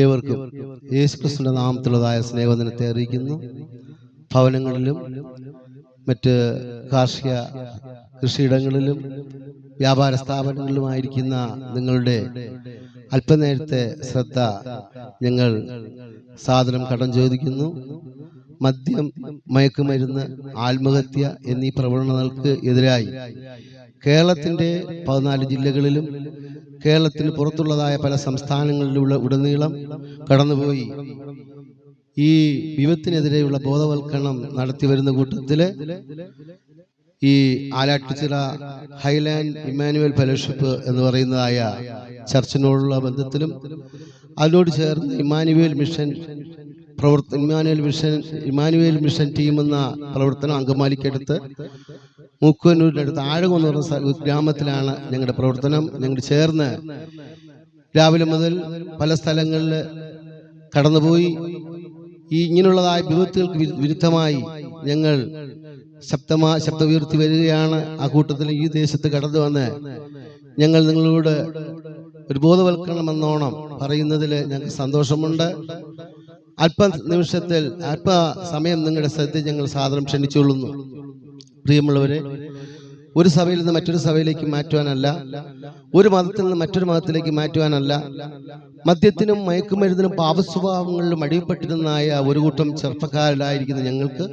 ഏവർക്കും യേശുക്രിസ്തുവിന്റെ നാമത്തിലുള്ളതായ സ്നേഹവന്ദനത്തെ അറിയിക്കുന്നു. ഭവനങ്ങളിലും മറ്റ് കാർഷിക കൃഷിയിടങ്ങളിലും വ്യാപാര സ്ഥാപനങ്ങളിലുമായിരിക്കുന്ന നിങ്ങളുടെ അല്പനേരത്തെ ശ്രദ്ധ ഞങ്ങൾ സാദരം കടം ചോദിക്കുന്നു. മദ്യം, മയക്കുമരുന്ന്, ആത്മഹത്യ എന്നീ പ്രവണതകൾക്ക് എതിരായി കേരളത്തിന്റെ 14 ജില്ലകളിലും കേരളത്തിന് പുറത്തുള്ളതായ പല സംസ്ഥാനങ്ങളിലുള്ള ഉടനീളം കടന്നുപോയി ഈ വിപത്തിനെതിരെയുള്ള ബോധവൽക്കരണം നടത്തി വരുന്ന കൂട്ടത്തില് ഈ ആലാട്ടുചിറ ഹൈലാൻഡ് ഇമ്മാനുവൽ ഫെലോഷിപ്പ് എന്ന് പറയുന്നതായ ചർച്ചിനോടുള്ള ബന്ധത്തിലും അതിനോട് ചേർന്ന് ഇമ്മാനുവൽ മിഷൻ ടീം എന്ന പ്രവർത്തനം അങ്കമാലിക്കടുത്ത് മൂക്കുവന്നൂരിനടുത്ത് ആഴകം എന്ന് പറഞ്ഞ ഗ്രാമത്തിലാണ് ഞങ്ങളുടെ പ്രവർത്തനം. ഞങ്ങൾ ചേർന്ന് രാവിലെ മുതൽ പല സ്ഥലങ്ങളിൽ കടന്നുപോയി ഈ ഇങ്ങനെയുള്ളതായ വിപത്തുകൾക്ക് വിരുദ്ധമായി ഞങ്ങൾ ശബ്ദമുയർത്തി വരികയാണ്. ആ കൂട്ടത്തിൽ ഈ ദേശത്ത് കടന്നു വന്ന് ഞങ്ങൾ നിങ്ങളോട് ഒരു ബോധവൽക്കരണം എന്നോണം പറയുന്നതിൽ ഞങ്ങൾക്ക് സന്തോഷമുണ്ട്. അല്പസമയം നിങ്ങളുടെ ശ്രദ്ധ ഞങ്ങൾ സാദരം ക്ഷണിച്ചുകൊള്ളുന്നു. പ്രിയമുള്ളവരെ, ഒരു സഭയിൽ നിന്ന് മറ്റൊരു സഭയിലേക്ക് മാറ്റുവാനല്ല, ഒരു മതത്തിൽ നിന്ന് മറ്റൊരു മതത്തിലേക്ക് മാറ്റുവാനല്ല, മദ്യത്തിനും മയക്കുമരുന്നിനും പാപസ്വഭാവങ്ങളിലും അടിപ്പെട്ടിരുന്നായ ഒരു കൂട്ടം ചെറുപ്പക്കാരിലായിരിക്കുന്ന ഞങ്ങൾക്ക്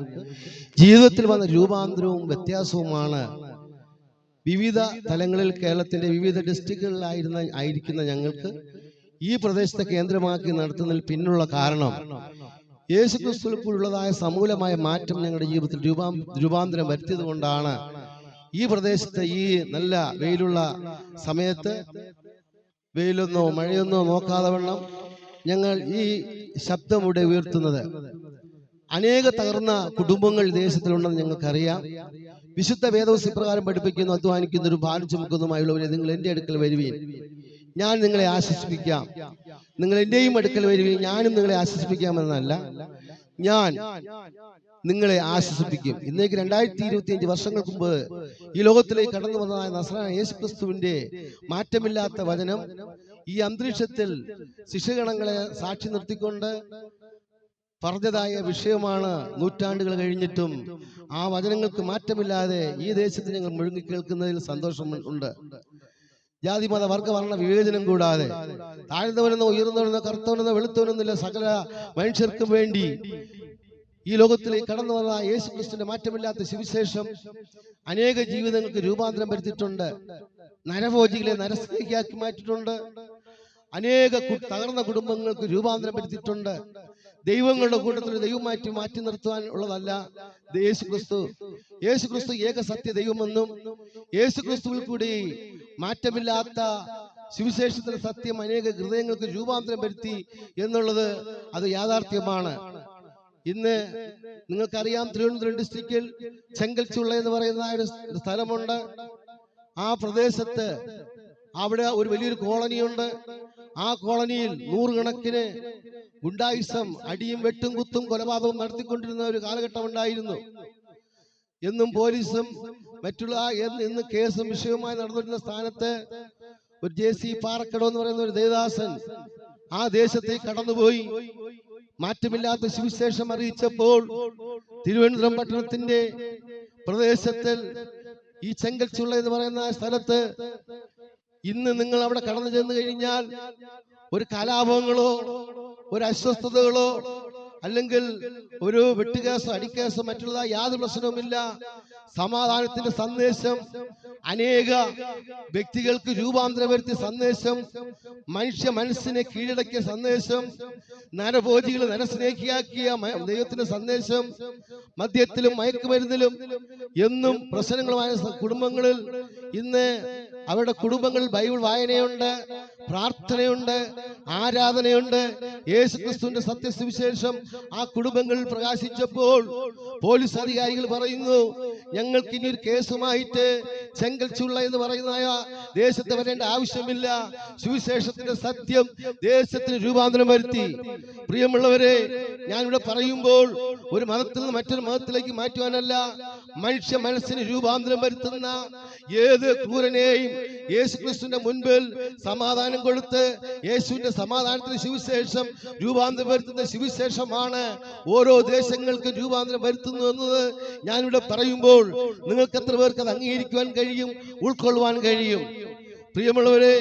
ജീവിതത്തിൽ വന്ന രൂപാന്തരവും വ്യത്യാസവുമാണ് വിവിധ തലങ്ങളിൽ കേരളത്തിന്റെ വിവിധ ഡിസ്ട്രിക്റ്റുകളിലായിരിക്കുന്ന ഞങ്ങൾക്ക് ഈ പ്രദേശത്തെ കേന്ദ്രമാക്കി നടത്തുന്നതിൽ പിന്നുള്ള കാരണം യേശുക്രിസ്തുവിലുള്ളതായ സമൂലമായ മാറ്റം ഞങ്ങളുടെ ജീവിതത്തിൽ രൂപാന്തരം വരുത്തിയത് കൊണ്ടാണ്. ഈ പ്രദേശത്ത് ഈ നല്ല വെയിലുള്ള സമയത്ത് വെയിലൊന്നോ മഴയൊന്നോ നോക്കാതെ വണ്ണം ഞങ്ങൾ ഈ ശബ്ദം ഇവിടെ ഉയർത്തുന്നത്. അനേക തകർന്ന കുടുംബങ്ങൾ ദേശത്തിലുണ്ടെന്ന് ഞങ്ങൾക്കറിയാം. വിശുദ്ധ വേദവസ്തു പ്രകാരം പഠിപ്പിക്കുന്നു, അധ്വാനിക്കുന്നവരും ഭാരം ചുമക്കുന്നതുമായുള്ളവരെ നിങ്ങൾ എൻ്റെ അടുക്കൽ വരുവീൻ, ഞാൻ നിങ്ങളെ ആശ്വസിപ്പിക്കാം. നിങ്ങൾ എന്റെയും അടുക്കൽ വരുവീൻ, ഞാനും നിങ്ങളെ ആശ്വസിപ്പിക്കാമെന്നല്ല, ഞാൻ നിങ്ങളെ ആശ്വസിപ്പിക്കും. ഇന്നേക്ക് 2025 വർഷങ്ങൾക്ക് മുമ്പ് ഈ ലോകത്തിലേക്ക് കടന്നു വന്നതായ നസ്രായ യേശുക്രിസ്തുവിന്റെ മാറ്റമില്ലാത്ത വചനം ഈ അന്തരീക്ഷത്തിൽ ശിഷ്യഗണങ്ങളെ സാക്ഷി നിർത്തിക്കൊണ്ട് പറഞ്ഞതായ വിഷയമാണ്. നൂറ്റാണ്ടുകൾ കഴിഞ്ഞിട്ടും ആ വചനങ്ങൾക്ക് മാറ്റമില്ലാതെ ഈ ദേശത്ത് ഞങ്ങൾ മുഴുങ്ങി കേൾക്കുന്നതിൽ സന്തോഷം ഉണ്ട്. ജാതി മത വർഗ വർണ്ണ വിവേചനം കൂടാതെ താഴ്ന്നവനെന്നോ ഉയർന്നവനെന്നോ കറുത്തവനെന്നോ വെളുത്തവനെന്നില്ല, സകല മനുഷ്യർക്കും വേണ്ടി ഈ ലോകത്തിലേക്ക് കടന്നു വന്ന യേശുക്രിസ്തുവിന്റെ മാറ്റമില്ലാത്ത സുവിശേഷം അനേക ജീവിതങ്ങൾക്ക് രൂപാന്തരം വരുത്തിയിട്ടുണ്ട്. നരഭോജികളെ നരസ്നേഹിയാക്കി മാറ്റിയിട്ടുണ്ട്. അനേക തകർന്ന കുടുംബങ്ങൾക്ക് രൂപാന്തരം വരുത്തിയിട്ടുണ്ട്. ദൈവങ്ങളുടെ കൂട്ടത്തിൽ ദൈവം മാറ്റി നിർത്തുവാൻ ഉള്ളതല്ല യേശുക്രിസ്തു ഏക സത്യ ദൈവമെന്നും യേശുക്രിസ്തുവിൽ കൂടി മാറ്റമില്ലാത്ത സുവിശേഷത്തിന്റെ സത്യം അനേക ഹൃദയങ്ങൾക്ക് രൂപാന്തരം വരുത്തി എന്നുള്ളത് അത് യാഥാർത്ഥ്യമാണ്. ഇന്ന് നിങ്ങൾക്കറിയാം, തിരുവനന്തപുരം ഡിസ്ട്രിക്റ്റിൽ ചെങ്കൽച്ചുള്ള എന്ന് പറയുന്ന ഒരു സ്ഥലമുണ്ട്. ആ പ്രദേശത്ത് അവിടെ ഒരു വലിയൊരു കോളനിയുണ്ട്. ആ കോളനിയിൽ 100 കണക്കിന് ഗുണ്ടായിസം, അടിയും വെട്ടും കുത്തും കൊലപാതകവും നടത്തിക്കൊണ്ടിരുന്ന ഒരു കാലഘട്ടം ഉണ്ടായിരുന്നു. എന്നും പോലീസും മറ്റുള്ള ഇന്ന് കേസും വിഷയവുമായി നടന്നിരുന്ന സ്ഥാനത്ത് ഒരു JC പാറക്കട എന്ന് പറയുന്ന ഒരു ദേവദാസൻ ആ ദേശത്തേക്ക് കടന്നുപോയി മാറ്റമില്ലാത്ത സുവിശേഷം അറിയിച്ചപ്പോൾ തിരുവനന്തപുരം പട്ടണത്തിന്റെ പ്രദേശത്തിൽ ഈ ചെങ്കൽച്ചുള്ള എന്ന് പറയുന്ന സ്ഥലത്ത് ഇന്ന് നിങ്ങൾ അവിടെ കടന്നു ചെന്ന് കഴിഞ്ഞാൽ ഒരു കലാപങ്ങളോ ഒരു അസ്വസ്ഥതകളോ അല്ലെങ്കിൽ ഒരു വെട്ടുകേസോ അടിക്കേസോ മറ്റുള്ള യാതൊരു പ്രശ്നവുമില്ല. സമാധാനത്തിന്റെ സന്ദേശം, അനേക വ്യക്തികൾക്ക് രൂപാന്തരം വരുത്തിയ സന്ദേശം, മനുഷ്യ മനസ്സിനെ കീഴടക്കിയ സന്ദേശം, നരഭോജികൾ നരസ്നേഹിയാക്കിയ ദൈവത്തിന്റെ സന്ദേശം, മദ്യത്തിലും മയക്കുമരുന്നിലും എന്നും പ്രശ്നങ്ങളുമായ കുടുംബങ്ങളിൽ ഇന്ന് അവരുടെ കുടുംബങ്ങളിൽ ബൈബിൾ വായനയുണ്ട്, പ്രാർത്ഥനയുണ്ട്, ആരാധനയുണ്ട്. യേശുക്രിസ്തുവിന്റെ സത്യസുവിശേഷം ആ കുടുംബങ്ങളിൽ പ്രകാശിച്ചപ്പോൾ പോലീസ് അധികാരികൾ പറയുന്നു, ഞങ്ങൾക്ക് ഇനി ഒരു കേസുമായിട്ട് ചെങ്കൽച്ചുള്ള എന്ന് പറയുന്ന ദേശത്ത് വരേണ്ട ആവശ്യമില്ല. സുവിശേഷത്തിന്റെ സത്യം ദേശത്തിന് രൂപാന്തരം വരുത്തി. പ്രിയമുള്ളവരെ, ഞാനിവിടെ പറയുമ്പോൾ ഒരു മതത്തിൽ നിന്ന് മറ്റൊരു മതത്തിലേക്ക് മാറ്റുവാനല്ല, മനുഷ്യ മനസ്സിന് രൂപാന്തരം വരുത്തുന്ന ഏത് ക്രൂരനെയും യേശുക്രിസ്തുവിന്റെ മുൻപിൽ സമാധാനം കൊടുത്ത് യേശുവിന്റെ സമാധാനത്തിന് സുവിശേഷം രൂപാന്തരം വരുത്തുന്ന സുവിശേഷമാണ് ഓരോ ദേശങ്ങൾക്കും രൂപാന്തരം വരുത്തുന്നു എന്നത് ഞാനിവിടെ പറയുമ്പോൾ നിങ്ങൾക്ക് എത്ര പേർക്ക് അത് അംഗീകരിക്കുവാൻ കഴിയും, ഉൾക്കൊള്ളുവാൻ കഴിയും? പ്രിയമുള്ളവരെ,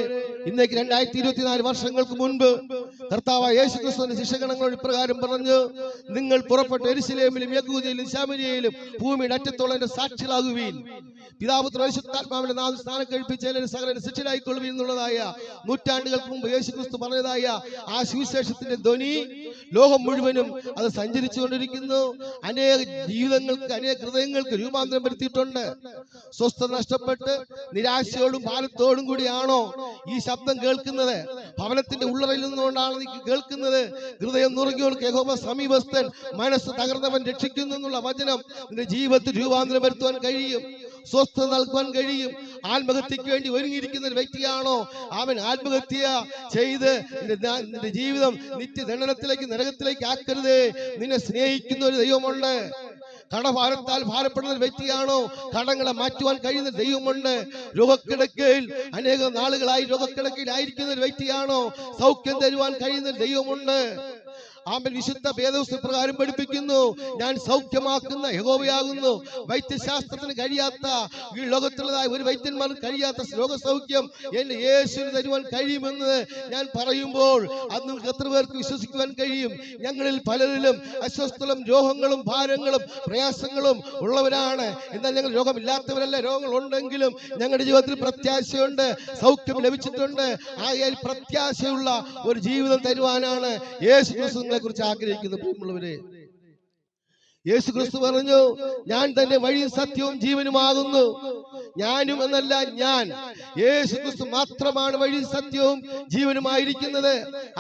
ഇന്നേക്ക് 2024 വർഷങ്ങൾക്ക് മുൻപ് കർത്താവായ യേശുക്രിസ്തുവിന്റെ ശിഷ്യഗണങ്ങളോട് ഇപ്രകാരം പറഞ്ഞു: നിങ്ങൾ പുറപ്പെട്ട് യെരൂശലേമിലും യഹൂദയിലും ശമരിയയിലും ഭൂമിയുടെ അറ്റത്തോളം എന്റെ സാക്ഷികളാകുവീൻ. പിതാപുത്ര പരിശുദ്ധാത്മാവിന്റെ നാമത്തിൽ സ്നാനം കഴിപ്പിച്ച സകലരെ ശിഷ്യരായിക്കൊള്ളുവീൻ എന്നുള്ളതായ നൂറ്റാണ്ടുകൾക്ക് മുമ്പ് യേശുക്രിസ്തു പറഞ്ഞതായ ആ സുവിശേഷത്തിന്റെ ധ്വനി ലോകം മുഴുവനും അത് സഞ്ചരിച്ചുകൊണ്ടിരിക്കുന്നു. അനേക ജീവിതങ്ങൾക്ക്, അനേക ഹൃദയങ്ങൾക്ക് രൂപാന്തരം വരുത്തിയിട്ടുണ്ട്. സ്വസ്ഥത നഷ്ടപ്പെട്ട് നിരാശയോടും ഭാരത്തോടും കൂടിയാണോ ഈ ശബ്ദം കേൾക്കുന്നത്? ഭവനത്തിന്റെ ഉള്ളറയിൽ നിന്നുകൊണ്ടാണ് നീ കേൾക്കുന്നത്. ഹൃദയം നുറുങ്ങിയവർക്ക് യഹോവ സമീപസ്ഥൻ, മനസ്സ് തകർന്നവൻ രക്ഷിക്കുന്നു എന്നുള്ള വചനം നിന്റെ ജീവിതത്തിൽ രൂപാന്തരം വരുത്തുവാൻ കഴിയും, സ്വസ്ഥത നൽകുവാൻ കഴിയും. ആത്മഹത്യക്ക് വേണ്ടി ഒരുങ്ങിയിരിക്കുന്ന ഒരു വ്യക്തിയാണോ, അവൻ ആത്മഹത്യ ചെയ്ത് നിന്റെ ജീവിതം നിത്യദണ്ഡനത്തിലേക്ക്, നരകത്തിലേക്ക് ആക്കരുതേ. നിന്നെ സ്നേഹിക്കുന്ന ഒരു ദൈവമുണ്ട്. കടഭാരത്താൽ ഭാരപ്പെടുന്ന ഒരു വ്യക്തിയാണോ, കടങ്ങളെ മാറ്റുവാൻ കഴിയുന്ന ദൈവമുണ്ട്. രോഗക്കിടക്കയിൽ അനേകം നാളുകളായി രോഗക്കിടക്കയിൽ ആയിരിക്കുന്ന ഒരു വ്യക്തിയാണോ, സൗഖ്യം തരുവാൻ കഴിയുന്ന ദൈവമുണ്ട്. ആമേൻ. വിശുദ്ധ വേദപുസ്തകം പ്രകാരം പഠിപ്പിക്കുന്നു, ഞാൻ സൗഖ്യമാക്കുന്ന യഹോവയാകുന്നു. വൈദ്യശാസ്ത്രത്തിന് കഴിയാത്ത, ഈ ലോകത്തുള്ളതായ ഒരു വൈദ്യന്മാർക്ക് കഴിയാത്ത രോഗസൗഖ്യം എന്റെ യേശുവിന് തരുവാൻ കഴിയുമെന്ന് ഞാൻ പറയുമ്പോൾ അത് നിങ്ങൾക്ക് എത്ര പേർക്ക് വിശ്വസിക്കുവാൻ കഴിയും? ഞങ്ങളിൽ പലരിലും അസ്വസ്ഥകളും രോഗങ്ങളും ഭാരങ്ങളും പ്രയാസങ്ങളും ഉള്ളവരാണ്. എന്നാൽ ഞങ്ങൾ രോഗമില്ലാത്തവരല്ല. രോഗങ്ങൾ ഉണ്ടെങ്കിലും ഞങ്ങളുടെ ജീവിതത്തിൽ പ്രത്യാശയുണ്ട്, സൗഖ്യം ലഭിച്ചിട്ടുണ്ട്. ആകയാൽ പ്രത്യാശയുള്ള ഒരു ജീവിതം തരുവാനാണ് യേശു ക്രിസ്തു കുറിച്ച് ആഗ്രഹിക്കുന്നു. പ്രിയമുള്ളവരെ, യേശു ക്രിസ്തു പറഞ്ഞു, ഞാൻ തന്നെ വഴിയും സത്യവും ജീവനുമാകുന്നു. ഞാനും എന്നല്ല, ഞാൻ യേശു ക്രിസ്തു മാത്രമാണ് വഴി, സത്യവും ജീവനുമായിരിക്കുന്നത്.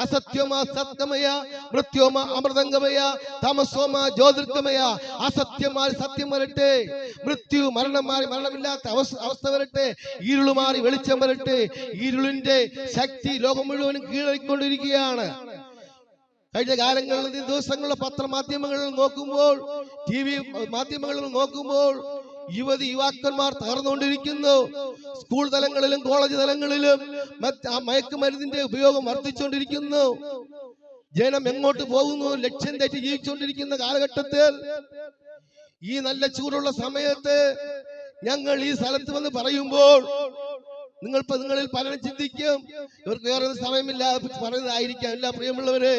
അസത്യോമാ സത്യമയ, മൃത്യോമാ അമൃതംഗമയ, തമസോമ ജ്യോതിർഗമയ. അസത്യമാറി സത്യം വരട്ടെ, മൃത്യു മരണം മാറി മരണമില്ലാത്ത അവസ്ഥ വരട്ടെ, ഇരുള് മാറി വെളിച്ചം വരട്ടെ. ഇരുളിന്റെ ശക്തി ലോകം മുഴുവനും കീഴടക്കിക്കൊണ്ടിരിക്കുകയാണ്. കഴിഞ്ഞ കാലങ്ങളിൽ, ദിവസങ്ങളിലെ പത്രമാധ്യമങ്ങളിൽ നോക്കുമ്പോൾ, TV മാധ്യമങ്ങളിൽ നോക്കുമ്പോൾ യുവാക്കന്മാർ തകർന്നുകൊണ്ടിരിക്കുന്നു. സ്കൂൾ തലങ്ങളിലും കോളേജ് തലങ്ങളിലും മയക്കുമരുന്നിന്റെ ഉപയോഗം വർദ്ധിച്ചുകൊണ്ടിരിക്കുന്നു. ജനം എങ്ങോട്ട് പോകുന്നു? ലക്ഷ്യം തെറ്റി ജീവിച്ചുകൊണ്ടിരിക്കുന്ന കാലഘട്ടത്തിൽ, ഈ നല്ല ചൂടുള്ള സമയത്ത് ഞങ്ങൾ ഈ സ്ഥലത്ത് വന്ന് പറയുമ്പോൾ നിങ്ങളിൽ പലരും ചിന്തിക്കും, ഇവർക്ക് വേറെ സമയമില്ല പറയുന്നതായിരിക്കാം. ഇല്ല പ്രിയമുള്ളവരെ,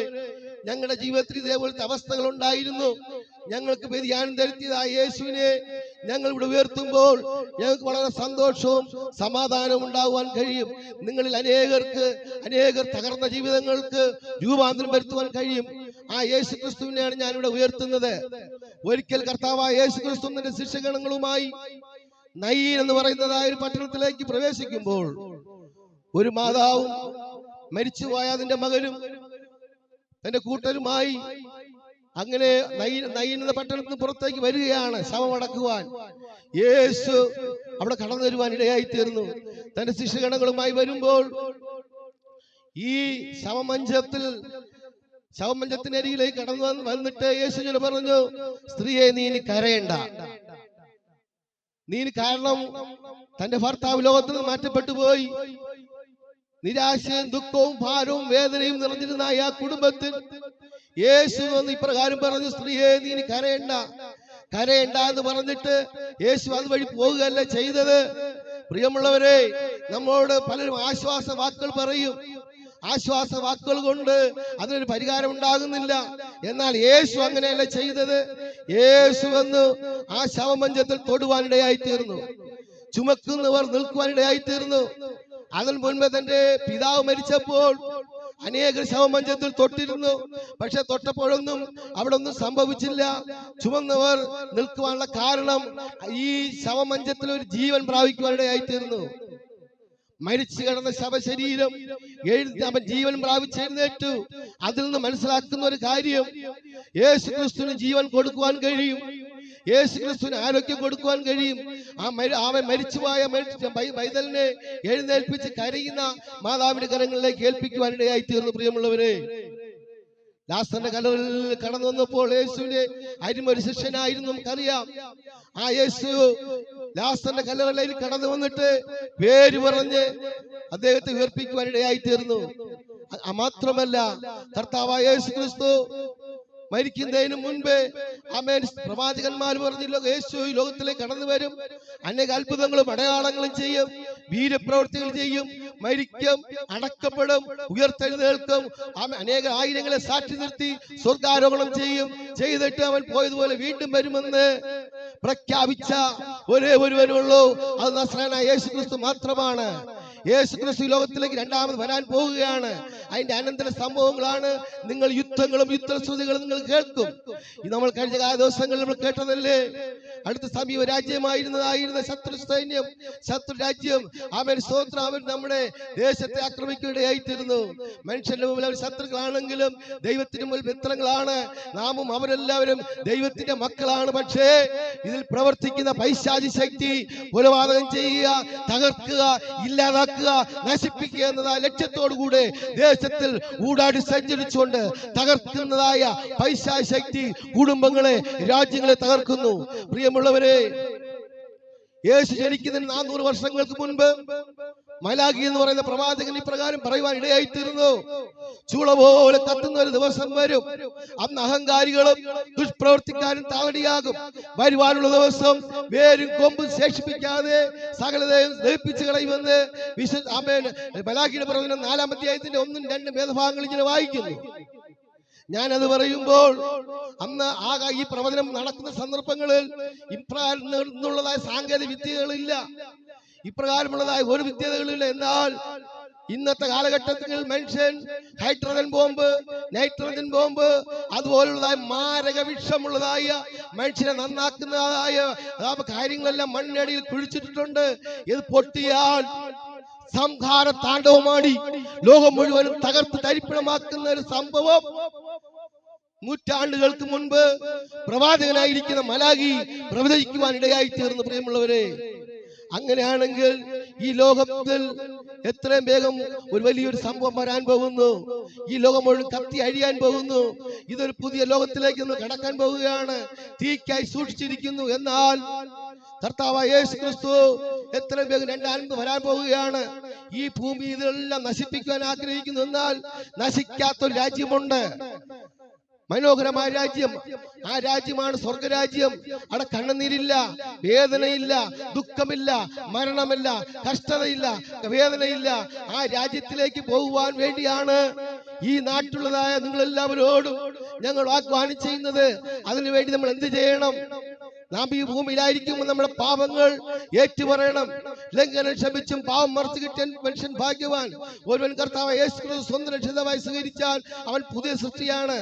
ഞങ്ങളുടെ ജീവിതത്തിൽ ഇതേപോലത്തെ അവസ്ഥകൾ ഉണ്ടായിരുന്നു. ഞങ്ങൾക്ക് വ്യതിയാനം വരുത്തിയതായ യേശുവിനെ ഞങ്ങൾ ഇവിടെ ഉയർത്തുമ്പോൾ ഞങ്ങൾക്ക് വളരെ സന്തോഷവും സമാധാനവും ഉണ്ടാകുവാൻ കഴിയും. നിങ്ങളിൽ അനേകർ തകർന്ന ജീവിതങ്ങൾക്ക് രൂപാന്തരം വരുത്തുവാൻ കഴിയും. ആ യേശു ക്രിസ്തുവിനെയാണ് ഞാനിവിടെ ഉയർത്തുന്നത്. ഒരിക്കൽ കർത്താവായ യേശു ക്രിസ്തു തന്റെ ശിഷ്യഗണങ്ങളുമായി നയീൻ എന്ന് പറയുന്നതായ ഒരു പട്ടണത്തിലേക്ക് പ്രവേശിക്കുമ്പോൾ, ഒരു മാതാവും മരിച്ചുപോയ അതിന്റെ മകനും തന്റെ കൂട്ടരുമായി അങ്ങനെ നയീൻ എന്ന പട്ടണത്തിന് പുറത്തേക്ക് വരികയാണ് ശവമടക്കുവാൻ. യേശു അവിടെ കടന്നു വരുവാൻ ഇടയായി തീർന്നു. തന്റെ ശിഷ്യഗണങ്ങളുമായി വരുമ്പോൾ ഈ ശവമഞ്ചത്തിനരികിലേക്ക് കടന്നു വന്നിട്ട് യേശു പറഞ്ഞു, സ്ത്രീയെ, നീ ഇനി കരയണ്ട. കാരണം തന്റെ ഭർത്താവ് ലോകത്തിൽ നിന്ന് മാറ്റപ്പെട്ടു പോയി. നിരാശയും ദുഃഖവും ഭാരവും വേദനയും നിറഞ്ഞിരുന്ന ആ കുടുംബത്തിൽ യേശു വന്ന് ഇപ്രകാരം പറഞ്ഞു, സ്ത്രീയെ, നീ ഇനി കരയണ്ട എന്ന് പറഞ്ഞിട്ട് യേശു അതുവഴി പോകുകയല്ല ചെയ്തത്. പ്രിയമുള്ളവരെ, നമ്മളോട് പലരും ആശ്വാസ വാക്കുകൾ പറയും. ആശ്വാസ വാക്കുകൾ കൊണ്ട് അതിനൊരു പരിഹാരം ഉണ്ടാകുന്നില്ല. എന്നാൽ യേശു അങ്ങനെയല്ല ചെയ്തത്. യേശു വന്ന് ആ ശവമഞ്ചത്തിൽ തൊടുവാനിടയായി തീർന്നു. ചുമക്കുന്നവർ നിൽക്കുവാനിടയായി തീർന്നു. അതിന് മുൻപ് തന്റെ പിതാവ് മരിച്ചപ്പോൾ അനേകർ ശവമഞ്ചത്തിൽ തൊട്ടിരുന്നു. പക്ഷെ തൊട്ടപ്പോഴൊന്നും അവിടെ ഒന്നും സംഭവിച്ചില്ല. ചുമന്നവർ നിൽക്കുവാനുള്ള കാരണം ഈ ശവമഞ്ചത്തിൽ ഒരു ജീവൻ പ്രാപിക്കുവാനിടയായി തീർന്നു. മരിച്ചു കിടന്ന ശവശരീരം അവൻ ജീവൻ പ്രാപിച്ചെഴുന്നേറ്റു. അതിൽ നിന്ന് മനസ്സിലാക്കുന്ന ഒരു കാര്യം, യേശു ക്രിസ്തുവിന് ജീവൻ കൊടുക്കുവാൻ കഴിയും, യേശു ക്രിസ്തുവിന് ആരോഗ്യം കൊടുക്കുവാൻ കഴിയും. അവൻ മരിച്ചുപോയ പൈതലിനെ എഴുന്നേൽപ്പിച്ച് കരയുന്ന മാതാവിന്റെ കരങ്ങളിലേക്ക് ഏൽപ്പിക്കുവാനിടയായി തീർന്നു. പ്രിയമുള്ളവരെ, ലാസറിന്റെ കല്ലറയിൽ കടന്നു വന്നപ്പോൾ യേശുവിന്റെ അരിമൊരു ശിഷ്യനായിരുന്നു നമുക്കറിയാം. ആ യേശു ലാസറിന്റെ കല്ലറയിൽ കടന്നു വന്നിട്ട് പേര് പറഞ്ഞ് അദ്ദേഹത്തെ ഉയർപ്പിക്കുവാൻ ഇടയായി തീർന്നു. മാത്രമല്ല, കർത്താവായ യേശു ക്രിസ്തു മരിക്കുന്നതിന് മുൻപേ ആമേൻ പ്രവാചകന്മാർ പറഞ്ഞല്ലോ, യേശു ഈ ലോകത്തിലേക്ക് കടന്നു വരും, അനേക അത്ഭുതങ്ങളും അടയാളങ്ങളും ചെയ്യും, വീരപ്രവൃത്തികൾ ചെയ്യും, മരിക്കും, അടക്കപ്പെടും, ഉയർത്തെഴുന്നേൽക്കും, അനേക ആയിരങ്ങളെ സാക്ഷി നിർത്തി സ്വർഗാരോഹണം ചെയ്തിട്ട് അവൻ പോയതുപോലെ വീണ്ടും വരുമെന്ന് പ്രഖ്യാപിച്ച ഒരേ ഒരുവനുള്ളൂ, അത് നസ്രായനായ യേശു ക്രിസ്തു മാത്രമാണ്. യേശു ക്രിസ്തു ലോകത്തിലേക്ക് രണ്ടാമത് വരാൻ പോവുകയാണ്. അതിന്റെ അനന്തര സംഭവങ്ങളാണ് നിങ്ങൾ യുദ്ധങ്ങളും യുദ്ധശ്രുതികളും നിങ്ങൾ കേൾക്കും. നമ്മൾ കഴിഞ്ഞ കാല ദിവസങ്ങളിൽ നമ്മൾ കേട്ടതല്ലേ, അടുത്ത സമീപ രാജ്യമായിരുന്നതായിരുന്ന ശത്രു രാജ്യം അവൻ സ്തോത്രം, അവൻ നമ്മുടെ ദേശത്തെ ആക്രമിക്കുകയായിത്തീരുന്നു. മനുഷ്യന്റെ മുമ്പിൽ അവർ ശത്രുക്കളാണെങ്കിലും ദൈവത്തിന് മുമ്പിൽ മിത്രങ്ങളാണ്. നാമും അവരെല്ലാവരും ദൈവത്തിന്റെ മക്കളാണ്. പക്ഷേ ഇതിൽ പ്രവർത്തിക്കുന്ന പൈശാചി ശക്തി കൊലപാതകം ചെയ്യുക, തകർക്കുക, ഇല്ലാതാക്കുക, നശിപ്പിക്കുക എന്നതായ ലക്ഷ്യത്തോടുകൂടെ ദേശത്തിൽ ഊടാടി സഞ്ചരിച്ചുകൊണ്ട് തകർക്കുന്നതായ പൈശാചി ശക്തി കുടുംബങ്ങളെ, രാജ്യങ്ങളെ തകർക്കുന്നു. പ്രിയമുള്ളവരെ, യേശു ജനിക്കുന്നതിന് 400 വർഷങ്ങൾക്ക് മുൻപ് മലാഖി എന്ന് പറയുന്ന പ്രവാചകൻ ഇപ്രകാരം പറയുവാൻ ഇടയായിത്തീരുന്നു: ചൂള പോലെ കത്തുന്ന ഒരു ദിവസം വരും, അന്ന് അഹങ്കാരികളും ദുഷ്പ്രവർത്തിക്കാരും താവടിയാകും. വരുവാനുള്ള ദിവസം വേരും കൊമ്പും ശേഷിപ്പിക്കാതെ സകലതയും ദഹിപ്പിച്ചു കളയുമെന്ന് മലാഖിയുടെ പ്രവചനം 4-ാം അധ്യായത്തിന്റെ 1-2 വേദഭാഗങ്ങൾ ഇങ്ങനെ വായിക്കുന്നു. ഞാനത് പറയുമ്പോൾ അന്ന് ഈ പ്രവചനം നടക്കുന്ന സന്ദർഭങ്ങളിൽ ഇപ്രകാരമുള്ളതായ സാങ്കേതിക വിദ്യകളില്ല, ഇപ്രകാരമുള്ളതായ ഒരു വിദ്യകളില്ല. എന്നാൽ ഇന്നത്തെ കാലഘട്ടത്തിൽ മനുഷ്യൻ ഹൈഡ്രജൻ ബോംബ്, നൈട്രജൻ ബോംബ്, അതുപോലുള്ളതായ മാരക വിഷമുള്ളതായ മനുഷ്യനെ നന്നാക്കുന്നതായ കാര്യങ്ങളെല്ലാം മണ്ണിനടിയിൽ കുഴിച്ചിട്ടിട്ടുണ്ട്. ഇത് പൊട്ടിയാൽ സംഹാര താണ്ഡവമാടി ലോകം മുഴുവനും തകർത്ത് തരിപ്പണമാക്കുന്ന ഒരു സംഭവം നൂറ്റാണ്ടുകൾക്ക് മുൻപ് പ്രവാചകനായിരിക്കുന്ന മലാഖി പ്രവചിക്കുവാൻ ഇടയായി തീർന്നു. പ്രിയമുള്ളവരെ, അങ്ങനെയാണെങ്കിൽ ഈ ലോകത്തിൽ എത്രയും വേഗം ഒരു വലിയൊരു സംഭവം വരാൻ പോകുന്നു. ഈ ലോകം മുഴുവൻ കത്തി അഴിയാൻ പോകുന്നു. ഇതൊരു പുതിയ ലോകത്തിലേക്ക് നമ്മൾ കടക്കാൻ പോവുകയാണ്. തീക്കായി സൂക്ഷിച്ചിരിക്കുന്നു. എന്നാൽ കർത്താവായ യേശു ക്രിസ്തു എത്രയും വേഗം രണ്ടാമത് വരാൻ പോവുകയാണ്. ഈ ഭൂമി ഇതെല്ലാം നശിപ്പിക്കുവാൻ ആഗ്രഹിക്കുന്നു. എന്നാൽ നശിക്കാത്തൊരു രാജ്യമുണ്ട്, മനോഹരമായ രാജ്യം. ആ രാജ്യമാണ് സ്വർഗരാജ്യം. അവിടെ കണ്ണുനീരില്ല, വേദനയില്ല, ദുഃഖമില്ല, മരണമില്ല, കഷ്ടതയില്ല, വേദനയില്ല. ആ രാജ്യത്തിലേക്ക് പോകുവാൻ വേണ്ടിയാണ് ഈ നാട്ടിലുള്ളതായ നിങ്ങളെല്ലാവരോടും ഞങ്ങൾ വാഗ്ദാനം ചെയ്യുന്നത്. അതിനുവേണ്ടി നമ്മൾ എന്ത് ചെയ്യണം? നാം ഈ ഭൂമിയിലായിരിക്കുമ്പോൾ നമ്മുടെ പാപങ്ങൾ ഏറ്റുപറയണം. ലംഘനം ക്ഷമിച്ചും പാപം മറച്ചു കിട്ടിയ മനുഷ്യൻ ഭാഗ്യവാൻ. ഒരുവൻ കർത്താവ് യേശു ക്രിസ്തു സ്വന്തം രക്ഷിതാവായി സ്വീകരിച്ചാൽ അവൻ പുതിയ സൃഷ്ടിയാണ്.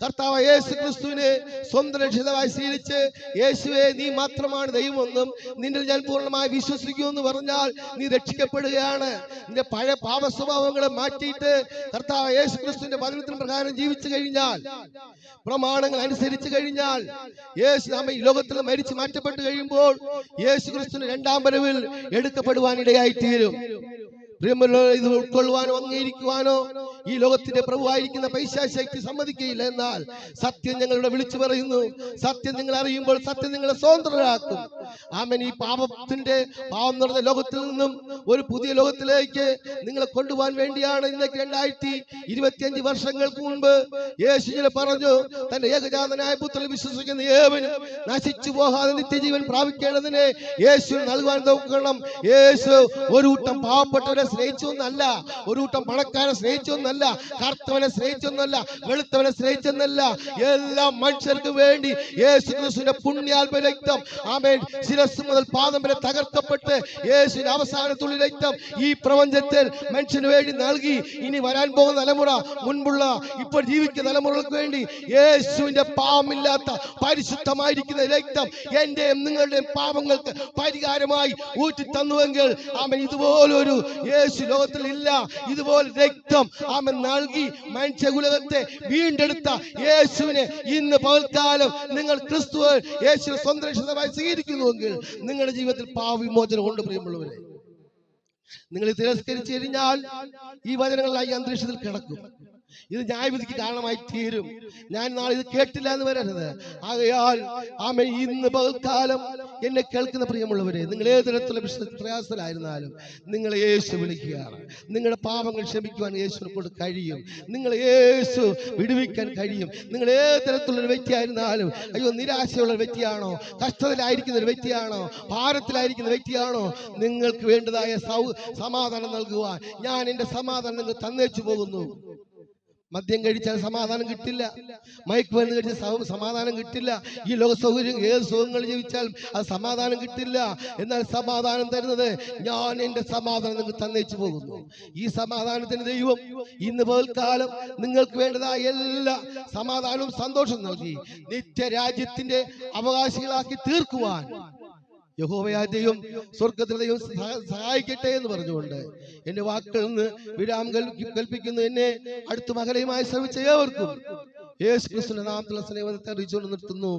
കർത്താവ് യേശു ക്രിസ്തുവിനെ സ്വന്തം രക്ഷിതാവായി സ്വീകരിച്ച്, യേശുവെ നീ മാത്രമാണ് ദൈവമെന്നും നിന്നിൽ ഞാൻ പൂർണ്ണമായി വിശ്വസിക്കുമെന്ന് പറഞ്ഞാൽ നീ രക്ഷിക്കപ്പെടുകയാണ്. നിന്റെ പഴയ പാപ സ്വഭാവങ്ങളെ മാറ്റിയിട്ട് കർത്താവ് യേശു ക്രിസ്തുവിന്റെ വചനത്തിന് പ്രകാരം ജീവിച്ചു കഴിഞ്ഞാൽ, പ്രമാണങ്ങൾ അനുസരിച്ചു കഴിഞ്ഞാൽ, യേശു നമ്മെ ഈ ലോകത്തിൽ മരിച്ചു മാറ്റപ്പെട്ട് കഴിയുമ്പോൾ യേശു ക്രിസ്തുവിന്റെ രണ്ടാം വരവിൽ എടുക്കപ്പെടുവാൻ ഇടയായിത്തീരും. പ്രിയമുള്ളവരെ, ഇത് ഉൾക്കൊള്ളുവാനോ അംഗീകരിക്കുവാനോ ഈ ലോകത്തിന്റെ പ്രഭുവായിരിക്കുന്ന പൈശാചി ശക്തി സമ്മതിക്കുകയില്ല. എന്നാൽ സത്യം ഞങ്ങളുടെ വിളിച്ചു പറയുന്നു. സത്യം നിങ്ങൾ അറിയുമ്പോൾ സത്യം നിങ്ങളെ സ്വതന്ത്രരാക്കും. ആമേൻ. ഈ പാപം നിറഞ്ഞ ലോകത്തിൽ നിന്നും ഒരു പുതിയ ലോകത്തിലേക്ക് നിങ്ങളെ കൊണ്ടുപോകാൻ വേണ്ടിയാണ് ഇന്നേക്ക് 2025 വർഷങ്ങൾക്ക് മുൻപ് യേശു പറഞ്ഞു, തന്റെ ഏകജാതനായ പുത്രനിൽ വിശ്വസിക്കുന്ന ഏവനും നശിച്ചു പോകാതെ നിത്യജീവൻ പ്രാപിക്കേണ്ടതിനെ യേശു നൽകുവാൻ നോക്കണം. യേശു ഒരു കൂട്ടം പാവപ്പെട്ടവരെ സ്നേഹിച്ചൊന്നല്ല, ഒരു കൂട്ടം പണക്കാരെ സ്നേഹിച്ചൊന്നല്ല, കറുത്തവനെ സ്നേഹിച്ചൊന്നല്ല, വെളുത്തവനെ സ്നേഹിച്ചെന്നല്ല, എല്ലാ മനുഷ്യർക്കും വേണ്ടി യേശു ക്രിസ്തുവിന്റെ പുണ്യാത്മ രക്തം, ആമേൻ, ശിരസ് മുതൽ പാദം വരെ തകർക്കപ്പെട്ട് യേശുവിന്റെ അവസാനത്തുള്ള രക്തം ഈ പ്രപഞ്ചത്തിൽ മനുഷ്യന് വേണ്ടി നൽകി. ഇനി വരാൻ പോകുന്ന തലമുറ, മുൻപുള്ള ഇപ്പോൾ ജീവിക്കുന്ന തലമുറകൾക്ക് വേണ്ടി യേശുവിന്റെ പാപമില്ലാത്ത പരിശുദ്ധമായിരിക്കുന്ന രക്തം എന്റെയും നിങ്ങളുടെയും പാപങ്ങൾക്ക് പരിഹാരമായി ഊറ്റി തന്നുവെങ്കിൽ, ആമേൻ, ഇതുപോലൊരു യേശു ലോകത്തിൽ ഇല്ല. ഇതുപോലെ രക്തം ആമേൻ നൽകി മനുഷ്യകുലത്തെ വീണ്ടെടുത്ത യേശുവിനെ ഇന്ന് പകൽക്കാലം നിങ്ങൾ ക്രിസ്തു യേശുവിനെ സ്വന്തം രക്ഷിതാവായി സ്വീകരിക്കുന്നുവെങ്കിൽ നിങ്ങളുടെ ജീവിതത്തിൽ പാപവിമോചനം കൊണ്ട്. പ്രിയമുള്ളവരെ, നിങ്ങൾ തിരസ്കരിച്ചു കഴിഞ്ഞാൽ ഈ വചനങ്ങളായി അന്തരീക്ഷത്തിൽ കിടക്കും. ഇത് ന്യായവിധിക്ക് കാരണമായി തീരും. ഞാൻ നാളെ ഇത് കേട്ടില്ല എന്ന് വരരുത്. ആകയാൽ ആമേൻ, ഇന്ന് പകൽക്കാലം എന്നെ കേൾക്കുന്ന പ്രിയമുള്ളവരെ, നിങ്ങൾ ഏത് തരത്തിലുള്ള പ്രയാസത്തിലായിരുന്നാലും നിങ്ങളെ യേശു വിളിക്കുകയാണ്. നിങ്ങളുടെ പാപങ്ങൾ ക്ഷമിക്കുവാൻ യേശുവിനെ കൊണ്ട് കഴിയും. നിങ്ങളെ യേശു വിടുവിക്കാൻ കഴിയും. നിങ്ങൾ ഏത് തരത്തിലുള്ള വ്യക്തിയായിരുന്നാലും, അയ്യോ നിരാശയുള്ള വ്യക്തിയാണോ, കഷ്ടതയിലായിരിക്കുന്ന ഒരു വ്യക്തിയാണോ, ഭാരത്തിലായിരിക്കുന്ന വ്യക്തിയാണോ, നിങ്ങൾക്ക് വേണ്ടതായ സമാധാനം നൽകുവാൻ ഞാൻ എൻ്റെ സമാധാനം നിങ്ങൾ തന്നേച്ചു പോകുന്നു. മദ്യം കഴിച്ചാൽ സമാധാനം കിട്ടില്ല, മയക്കുമരുന്ന് കഴിച്ചാൽ സമാധാനം കിട്ടില്ല, ഈ ലോക സൗകര്യം ഏത് സുഖങ്ങൾ ജീവിച്ചാൽ അത് സമാധാനം കിട്ടില്ല. എന്നാൽ സമാധാനം തരുന്നത് ഞാൻ എൻ്റെ സമാധാനം നിങ്ങൾ തന്നേച്ചു പോകുന്നു. ഈ സമാധാനത്തിന് ദൈവം ഇന്ന് പകൽക്കാലം നിങ്ങൾക്ക് വേണ്ടതായ എല്ലാ സമാധാനവും സന്തോഷം നൽകി നിത്യരാജ്യത്തിന്റെ അവകാശികളാക്കി തീർക്കുവാൻ യഹോവയായ ദൈവം, സ്വർഗ്ഗത്തിലെ ദൈവം സഹായിക്കട്ടെ എന്ന് പറഞ്ഞുകൊണ്ട് എന്റെ വാക്കുകളിൽ നിന്ന് വിരാമം കൽപ്പിക്കുന്നു. എന്നെ അടുത്ത മകലയുമായി ശ്രമിച്ച ഏവർക്കും യേശു ക്രിസ്തുവിന്റെ നാമത്തിലുള്ള സ്നേഹത്തെ അറിയിച്ചുകൊണ്ട് നിർത്തുന്നു.